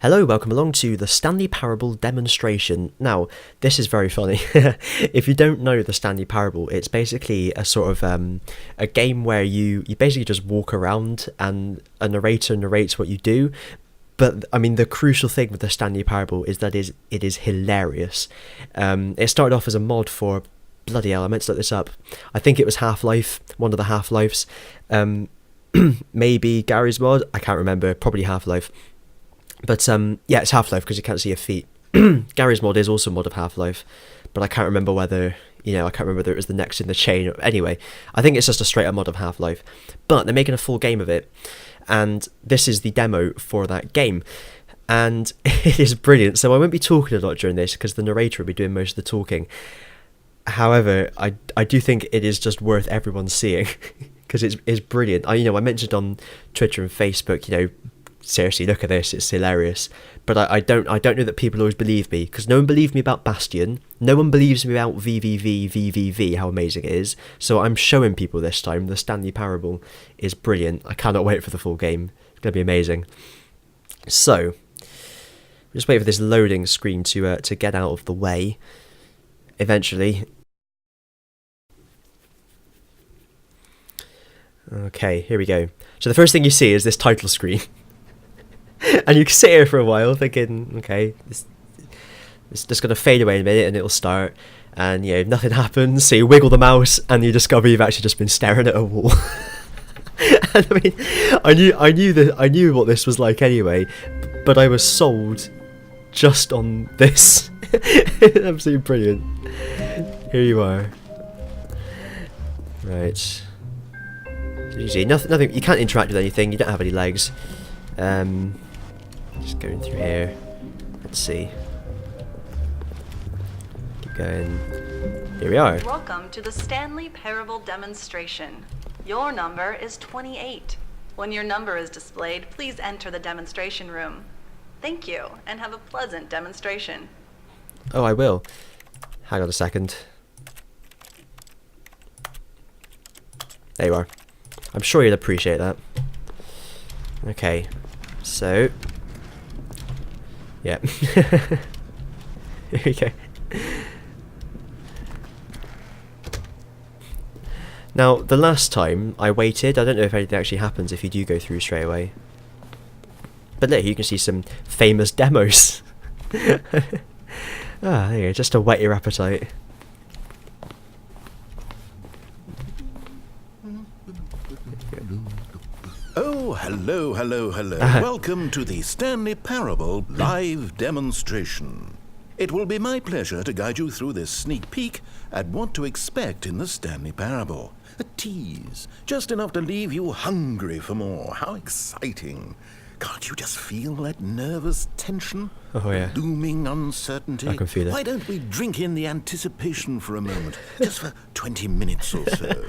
Hello, welcome along to the Stanley Parable demonstration. Now, this is very funny. If you don't know the Stanley Parable, it's basically a sort of a game where you basically just walk around and a narrator narrates what you do. But I mean, the crucial thing with the Stanley Parable is that it is hilarious. It started off as a mod for, bloody hell, I meant to look this up. I think it was Half-Life, one of the Half-Lives. Maybe Gary's mod, I can't remember, probably Half-Life. But yeah, it's Half-Life because you can't see your feet. Gary's mod is also a mod of Half-Life, but I can't remember whether, whether it was the next in the chain. Anyway, I think it's just a straight up mod of Half-Life. But they're making a full game of it, and this is the demo for that game. And it is brilliant. So I won't be talking a lot during this because the narrator will be doing most of the talking. However, I do think it is just worth everyone seeing because it's brilliant. I mentioned on Twitter and Facebook, seriously, look at this, it's hilarious. But I don't know that people always believe me, because no one believed me about Bastion, no one believes me about VVV, how amazing it is. So I'm showing people this time. The Stanley Parable is brilliant. I cannot wait for the full game. It's going to be amazing. So, just wait for this loading screen to get out of the way, eventually. Okay, here we go. So the first thing you see is this title screen. And you can sit here for a while thinking, okay, it's just going to fade away in a minute and it'll start. And, nothing happens. So you wiggle the mouse and you discover you've actually just been staring at a wall. And I mean, I knew what this was like anyway, but I was sold just on this. Absolutely brilliant. Here you are. Right. So you see, nothing. You can't interact with anything. You don't have any legs. Just going through here. Let's see. Keep going. Here we are. Welcome to the Stanley Parable demonstration. Your number is 28. When your number is displayed, please enter the demonstration room. Thank you, and have a pleasant demonstration. Oh, I will. Hang on a second. There you are. I'm sure you'll appreciate that. Okay. So, yeah. Here we go. Now, the last time I waited, I don't know if anything actually happens if you do go through straight away. But look, you can see some famous demos. There you go, just to whet your appetite. Oh, hello. Welcome to the Stanley Parable live demonstration. It will be my pleasure to guide you through this sneak peek at what to expect in the Stanley Parable. A tease, just enough to leave you hungry for more. How exciting. Can't you just feel that nervous tension? Oh, yeah. Looming uncertainty? I can feel it. Why don't we drink in the anticipation for a moment, just for 20 minutes or so?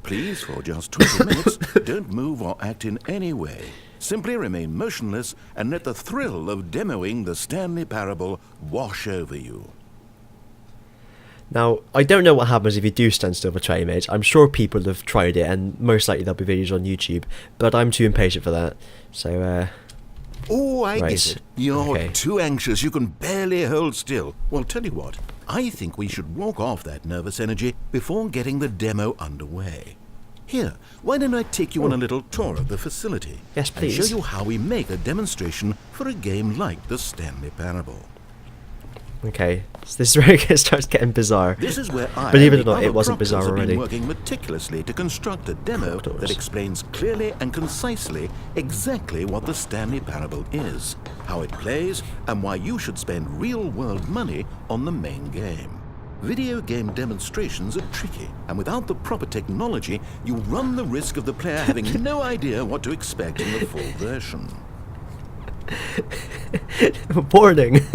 Please, for just 20 minutes, don't move or act in any way. Simply remain motionless and let the thrill of demoing the Stanley Parable wash over you. Now, I don't know what happens if you do stand still for 20 minutes. I'm sure people have tried it, and most likely there'll be videos on YouTube, but I'm too impatient for that. So, Oh, I right. get it. You're Okay. too anxious, you can barely hold still. Well, tell you what, I think we should walk off that nervous energy before getting the demo underway. Here, why don't I take you on a little tour of the facility? Yes, please. And show you how we make a demonstration for a game like the Stanley Parable. Okay, so this is where it starts getting bizarre. This is where I Believe it or and the not, it other wasn't proctors bizarre have been already. working meticulously to construct a demo Proctors. that explains clearly and concisely exactly what the Stanley Parable is, how it plays, and why you should spend real-world money on the main game. Video game demonstrations are tricky, and without the proper technology, you run the risk of the player having no idea what to expect in the full version. Warning!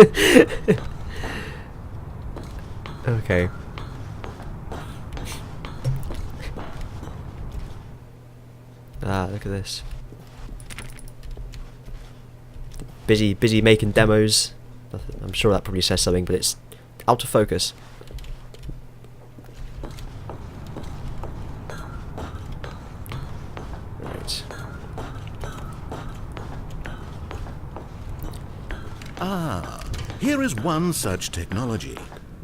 Okay. Look at this. Busy making demos. I'm sure that probably says something, but it's out of focus. Right. Ah, here is one such technology.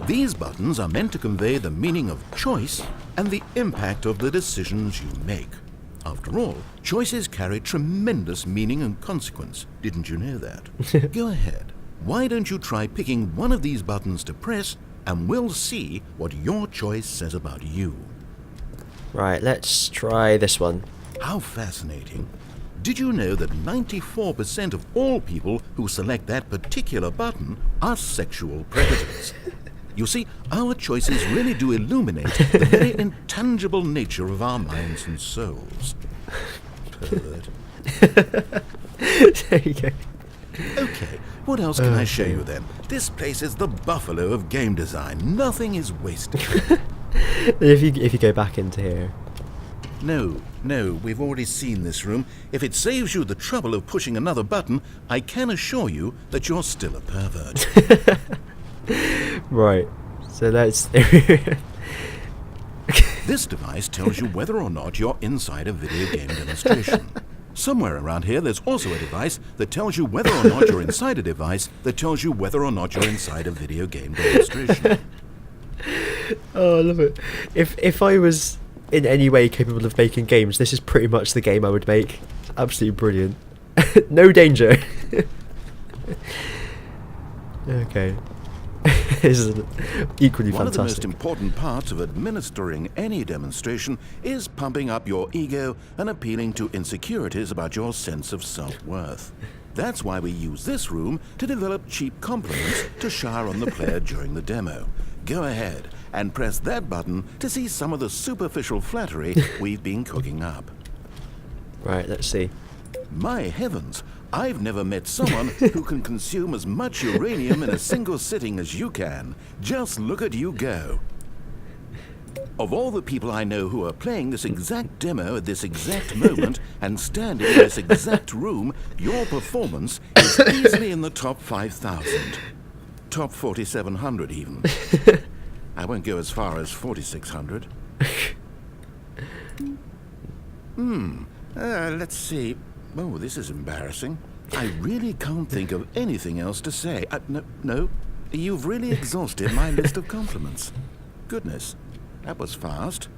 These buttons are meant to convey the meaning of choice and the impact of the decisions you make. After all, choices carry tremendous meaning and consequence. Didn't you know that? Go ahead. Why don't you try picking one of these buttons to press, and we'll see what your choice says about you. Right, let's try this one. How fascinating. Did you know that 94% of all people who select that particular button are sexual predators? You see, our choices really do illuminate the very intangible nature of our minds and souls. Pervert. There you go. Okay, what else can I show you then? This place is the buffalo of game design. Nothing is wasted. If you go back into here. No, we've already seen this room. If it saves you the trouble of pushing another button, I can assure you that you're still a pervert. Right, so that's... This device tells you whether or not you're inside a video game demonstration. Somewhere around here there's also a device that tells you whether or not you're inside a device that tells you whether or not you're inside a video game demonstration. Oh, I love it. If I was in any way capable of making games, this is pretty much the game I would make. It's absolutely brilliant. No danger. Okay. This is equally One of the most fantastic. important parts of administering any demonstration is pumping up your ego and appealing to insecurities about your sense of self-worth. That's why we use this room to develop cheap compliments to shower on the player during the demo. Go ahead and press that button to see some of the superficial flattery we've been cooking up. Right, let's see. My heavens, I've never met someone who can consume as much uranium in a single sitting as you can. Just look at you go. Of all the people I know who are playing this exact demo at this exact moment and standing in this exact room, your performance is easily in the top 5,000. Top 4,700 even. I won't go as far as 4,600. Let's see. Oh, this is embarrassing. I really can't think of anything else to say. No, you've really exhausted my list of compliments. Goodness, that was fast.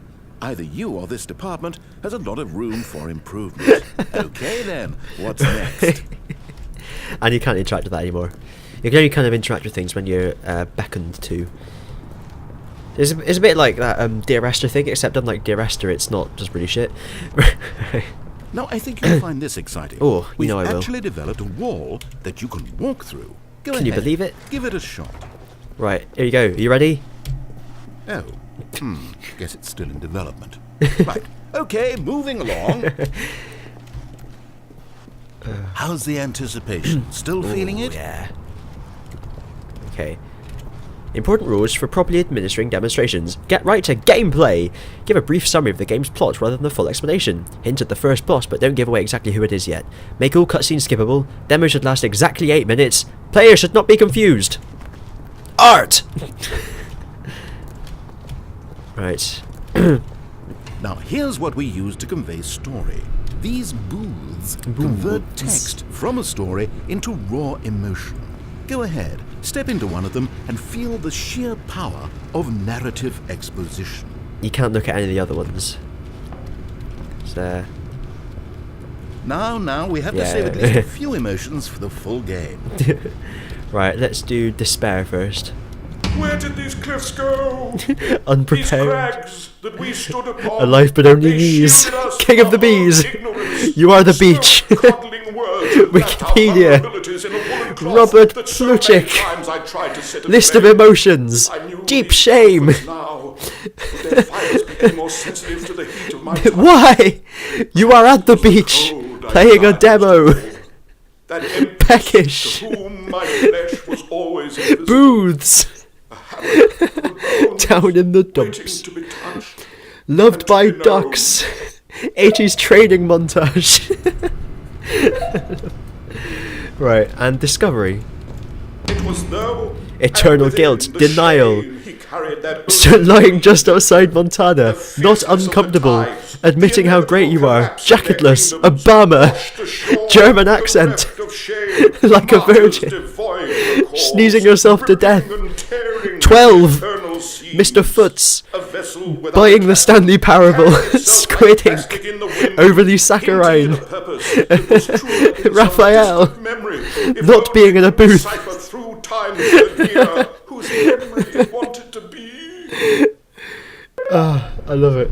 Either you or this department has a lot of room for improvement. Okay then, what's next? And you can't interact with that anymore. You can only kind of interact with things when you're beckoned to. It's a bit like that Dear Esther thing, except unlike Dear Esther, it's not just really shit. Now, I think you'll find this exciting. Oh, you know I will. We've actually developed a wall that you can walk through. Go Can you ahead. believe it? Give it a shot. Right, here you go. Are you ready? Oh, guess it's still in development. Right, okay, moving along. How's the anticipation? Still feeling it? Yeah. Okay. Important rules for properly administering demonstrations. Get right to gameplay. Give a brief summary of the game's plot rather than a full explanation. Hint at the first boss, but don't give away exactly who it is yet. Make all cutscenes skippable. Demo should last exactly 8 minutes. Players should not be confused. Art! Right. Now, here's what we use to convey story. These booths convert text from a story into raw emotion. Go ahead, step into one of them and feel the sheer power of narrative exposition. You can't look at any of the other ones. So, Now, we have to save at least a few emotions for the full game. right, let's do despair first. Where did these cliffs go? These Unprepared. crags that we stood upon. Alive but only they knees. shielded us King of the from our bees. ignorance. You are the Still beach. coddling words that wrapped our Wikipedia. vulnerabilities in a woolen cloth Robert that so many Plutchik. times I tried to set at List of bay. emotions. I knew Deep these shame. words Now. Would their fibers be any more sensitive to the heat of my touch? Why? You are at the beach, Cold, I playing a cried demo. to that empty Peckish. to whom my flesh was always invisible. Booths. Down in the Waiting dumps. to be touched. Loved by to be known. ducks. 80s training montage. Right, and discovery. It was though Eternal and within guilt, the denial. shame he carried that So oath lying just outside Montana, the not fierceness of the uncomfortable, tides, admitting the how great you are, inevitable collapse of their jacketless, kingdoms, Obama, washed ashore, German the accent, reft of shame, like a martyrs virgin. devoid Sneezing yourself to death. 12. Mr. Foots. Buying the Stanley Parable. Squid Ink. Overly saccharine. Raphael. Not being in a booth. I love it.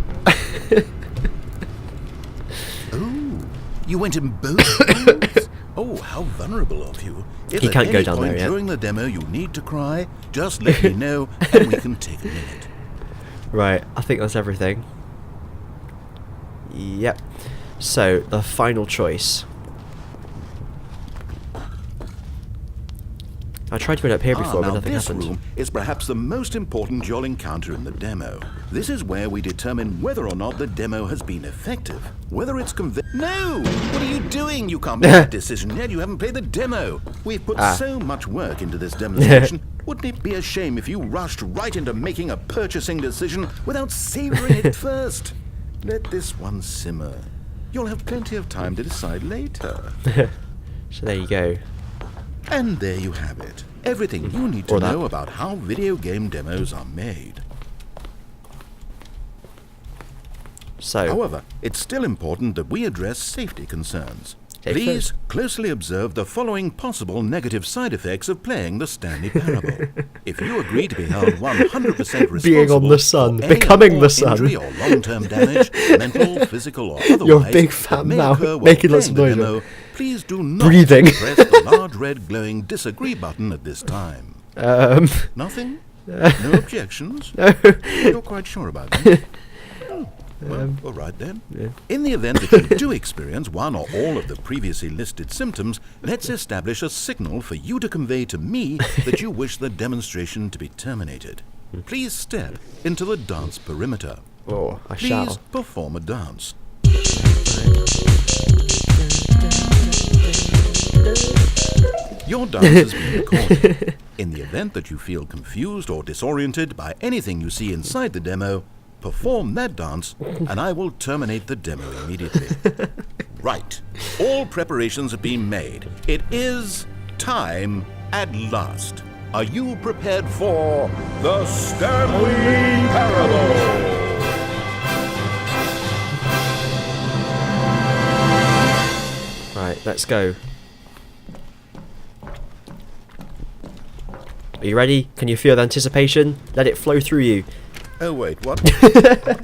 You went in both rooms? Oh, how vulnerable of you. If He can't at go any down point there yet. during the demo you need to cry, just let me know and we can take a minute. Right, I think that's everything. Yep. So, the final choice. I tried to go up here before, but now nothing this happened. room is perhaps the most important you'll encounter in the demo. This is where we determine whether or not the demo has been effective. Whether it's No! What are you doing? You can't make that decision yet. You haven't played the demo. We've put so much work into this demonstration. Wouldn't it be a shame if you rushed right into making a purchasing decision without savoring it first? Let this one simmer. You'll have plenty of time to decide later. So there you go. And there you have it. Everything you need to know about how video game demos are made. So, However, it's still important that we address safety concerns. Safety Please first. closely observe the following possible negative side effects of playing the Stanley Parable. If you agree to be held 100% responsible Being on the sun, for any becoming the or sun. injury or long-term damage, mental, physical, or otherwise, You're a big that fan may now, occur while making lots of playing the noise. demo, please do not Breathing. press the large red glowing disagree button at this time. Nothing? No objections? No. You're quite sure about that? Well, all right then. In the event that you do experience one or all of the previously listed symptoms, let's establish a signal for you to convey to me that you wish the demonstration to be terminated. Please step into the dance perimeter. Oh, I Please shall. perform a dance. Your dance has been recorded. In the event that you feel confused or disoriented by anything you see inside the demo, perform that dance and I will terminate the demo immediately. Right. All preparations have been made. It is time at last. Are you prepared for the Stanley Parable? Right, let's go. Are you ready? Can you feel the anticipation? Let it flow through you. Oh wait, what? What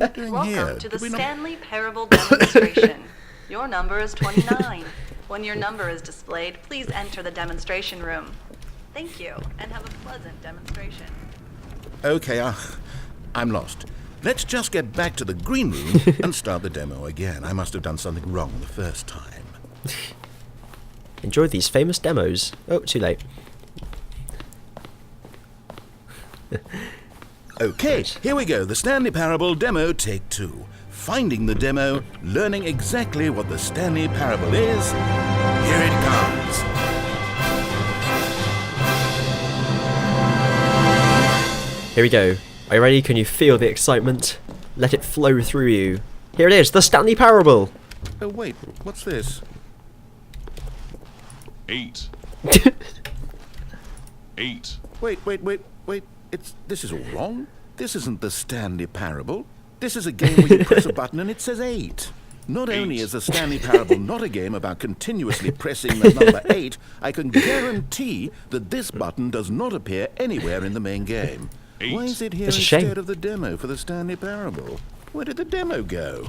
are you doing here? Welcome to the Did we not- Stanley Parable demonstration. Your number is 29. When your number is displayed, please enter the demonstration room. Thank you, and have a pleasant demonstration. Okay, I'm lost. Let's just get back to the green room and start the demo again. I must have done something wrong the first time. Enjoy these famous demos. Oh, too late. Okay, here we go. The Stanley Parable demo, take 2. Finding the demo, learning exactly what the Stanley Parable is. Here it comes. Here we go. Are you ready? Can you feel the excitement? Let it flow through you. Here it is, the Stanley Parable. Oh wait, what's this? 8. 8. Wait. This is all wrong. This isn't the Stanley Parable. This is a game where you press a button and it says 8. Not only is the Stanley Parable not a game about continuously pressing the number 8, I can guarantee that this button does not appear anywhere in the main game. 8. Why is it here It's a shame. instead of the demo for the Stanley Parable? Where did the demo go?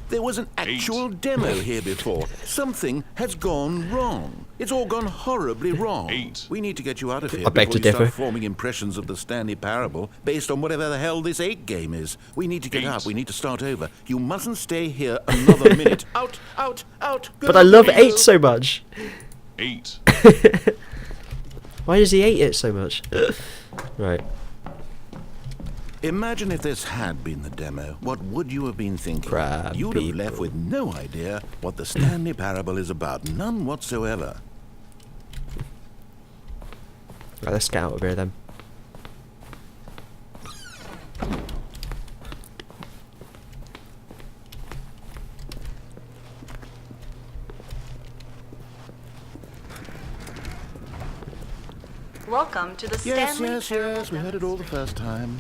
There was an actual demo here before. Something has gone wrong. It's all gone horribly wrong. 8. We need to get you out of here I beg before to you start differ. forming impressions of the Stanley Parable based on whatever the hell this 8 game is. We need to get 8. out. We need to start over. You mustn't stay here another minute. Out. Go, But I love go. 8 so much. 8. Why does he hate it so much? Right. Imagine if this had been the demo. What would you have been thinking? Crab You'd have left people. with no idea what the Stanley Parable is about. None whatsoever. Right, let's get out of here then. Welcome to the Yes, Stanley yes, Parable yes, we heard it all the first time.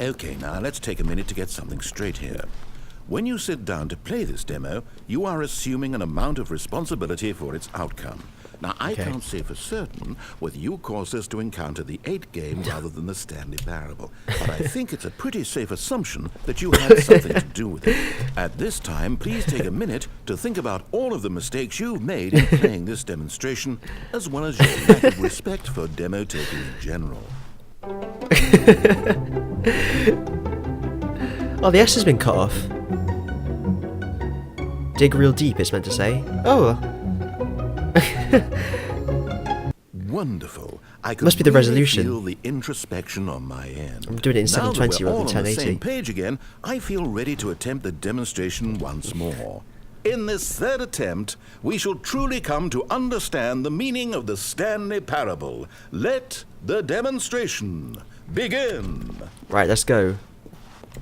Okay, now let's take a minute to get something straight here. When you sit down to play this demo, you are assuming an amount of responsibility for its outcome. Now, I can't say for certain whether you caused us to encounter the 8 game rather than the Stanley Parable, but I think it's a pretty safe assumption that you had something to do with it. At this time, please take a minute to think about all of the mistakes you've made in playing this demonstration, as well as your lack of respect for demo taking in general. Oh, the S has been cut off. Dig real deep, it's meant to say. Oh. Wonderful. I could Must be the really resolution. feel the introspection on my end. I'm doing it in 720 now that we're rather all than on the 1080. same page again, I feel ready to attempt the demonstration once more. In this third attempt, we shall truly come to understand the meaning of the Stanley Parable. Let the demonstration begin. Right, let's go.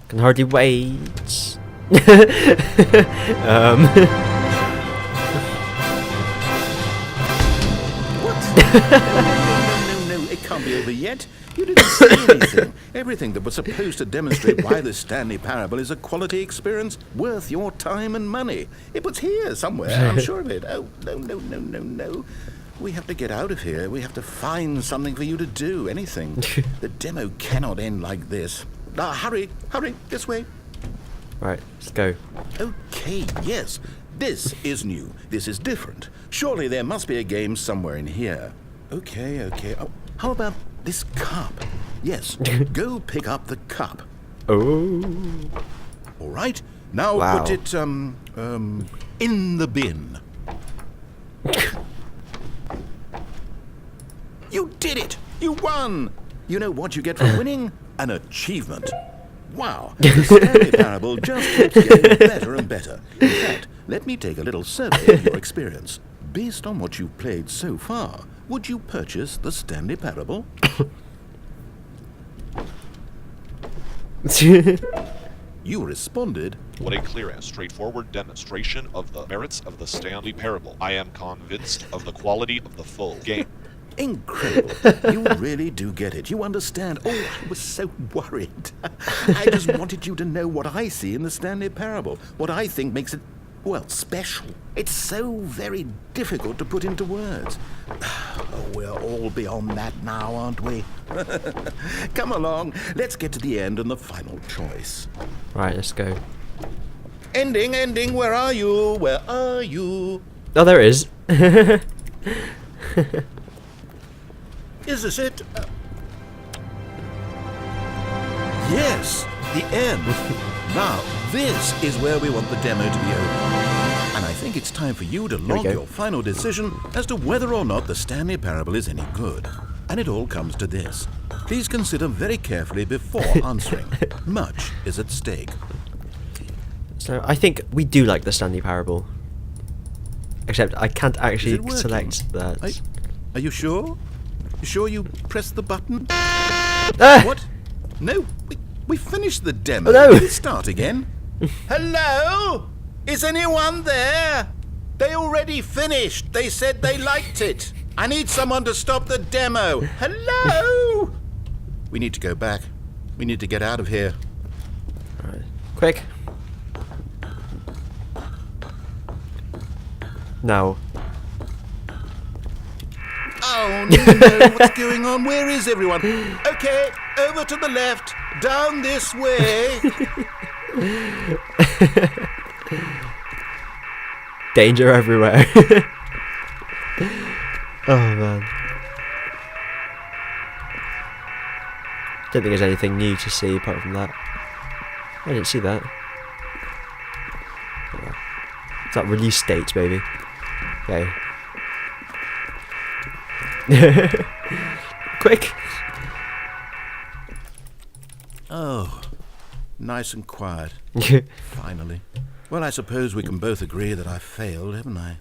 Can hardly wait. No, it can't be over yet. You didn't say anything. Everything that was supposed to demonstrate why the Stanley Parable is a quality experience worth your time and money. It was here somewhere, I'm sure of it. Oh, no. We have to get out of here. We have to find something for you to do, anything. The demo cannot end like this. Hurry, this way. Right, let's go. Okay, yes. This is new. This is different. Surely there must be a game somewhere in here. Okay. Oh, how about this cup? Yes, go pick up the cup. Oh. All right, now Wow. put it, in the bin. You did it! You won! You know what you get for winning? An achievement. Wow, the Stanley Parable just keeps getting better and better. In fact, let me take a little survey of your experience. Based on what you've played so far, would you purchase the Stanley Parable? You responded, What a clear and straightforward demonstration of the merits of the Stanley Parable. I am convinced of the quality of the full game. incredible. You really do get it. You understand. Oh, I was so worried. I just wanted you to know what I see in the Stanley Parable, what I think makes it, well, special. It's so very difficult to put into words. Oh, we're all beyond that now, aren't we? Come along. Let's get to the end and the final choice. Right, let's go. Ending, where are you? Where are you? Oh, there it is. Is this it? Yes, the end. Now, this is where we want the demo to be over. And I think it's time for you to log go. your final decision as to whether or not the Stanley Parable is any good. And it all comes to this. Please consider very carefully before answering. Much is at stake. So I think we do like the Stanley Parable. Except I can't Is actually it working? select that. Are you sure? You sure you pressed the button? Ah! What? No, we finished the demo. Oh, no. Let's start again. Hello? Is anyone there? They already finished. They said they liked it. I need someone to stop the demo. Hello? We need to go back. We need to get out of here. Right. Quick. Now. Oh no, what's going on? Where is everyone? Okay, over to the left, down this way. Danger everywhere. Oh man. Don't think there's anything new to see apart from that. I didn't see that. It's that release date, baby. Okay. Quick. Oh, nice and quiet. Finally. Well, I suppose we can both agree that I failed, haven't I?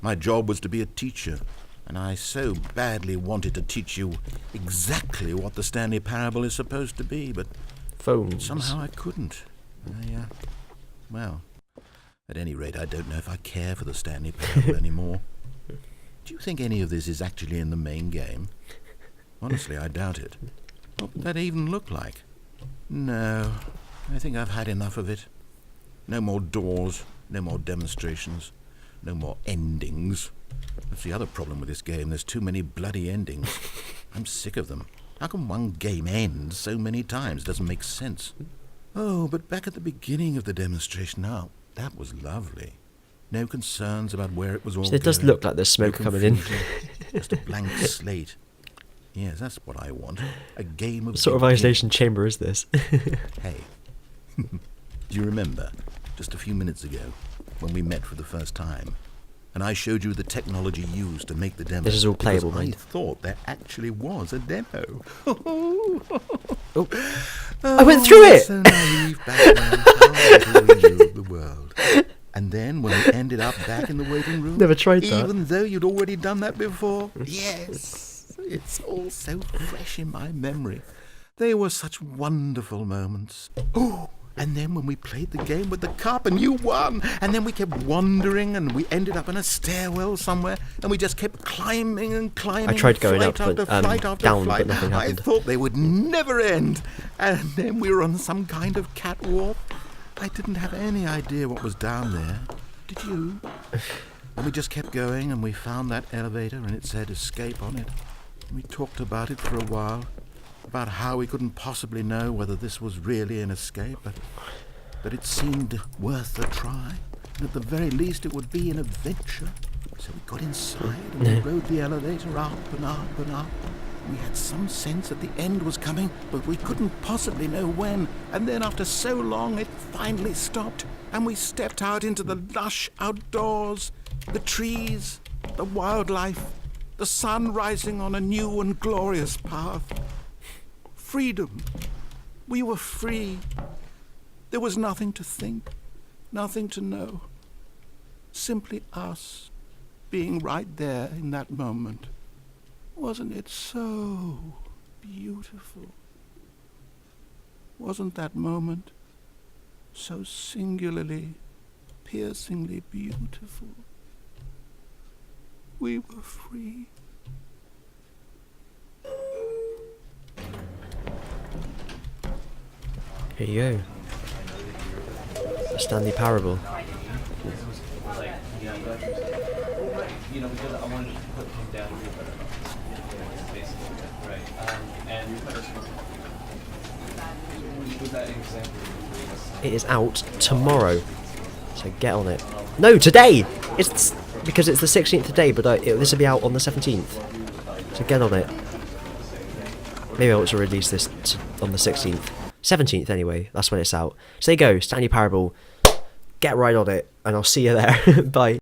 My job was to be a teacher, and I so badly wanted to teach you exactly what the Stanley Parable is supposed to be, but Phones. somehow I couldn't. Well, at any rate, I don't know if I care for the Stanley Parable anymore. Do you think any of this is actually in the main game? Honestly, I doubt it. What would that even look like? No, I think I've had enough of it. No more doors, no more demonstrations, no more endings. That's the other problem with this game. There's too many bloody endings. I'm sick of them. How can one game end so many times? It doesn't make sense. Oh, but back at the beginning of the demonstration, now, that was lovely. No concerns about where it was all So it does going. look like there's smoke No coming in. confusion. Just a blank slate. Yes, that's what I want. A game of What sort of beginning. isolation chamber is this? Hey, do you remember, just a few minutes ago, when we met for the first time, and I showed you the technology used to make the demo? This is all because playable, I mate. thought there actually was a demo. Oh. I went through it! So naive back then. How little we knew of the world. And then when we ended up back in the waiting room, Never tried that. even though you'd already done that before, yes, it's all so fresh in my memory. They were such wonderful moments. Oh, and then when we played the game with the cup and you won, and then we kept wandering and we ended up in a stairwell somewhere, and we just kept climbing and climbing. I tried going flight up, after but, flight after down, flight. but nothing I happened. thought they would never end. And then we were on some kind of catwalk. I didn't have any idea what was down there. Did you? And we just kept going, and we found that elevator, and it said escape on it. And we talked about it for a while, about how we couldn't possibly know whether this was really an escape, but it seemed worth a try. And at the very least, it would be an adventure. So we got inside, and we rode the elevator up and up and up. We had some sense that the end was coming, but we couldn't possibly know when. And then after so long, it finally stopped, and we stepped out into the lush outdoors, the trees, the wildlife, the sun rising on a new and glorious path. Freedom. We were free. There was nothing to think, nothing to know. Simply us being right there in that moment. Wasn't it so beautiful? Wasn't that moment so singularly, piercingly beautiful? We were free. Here you go. The Stanley Parable. Because I wanted to put him down here better. Basically, right. And with that example, It is out tomorrow, so get on it. No, today! It's because it's the 16th today, but this will be out on the 17th. So get on it. Maybe I want to release this on the 16th. 17th anyway, that's when it's out. So there you go, Stanley Parable. Get right on it, and I'll see you there. Bye.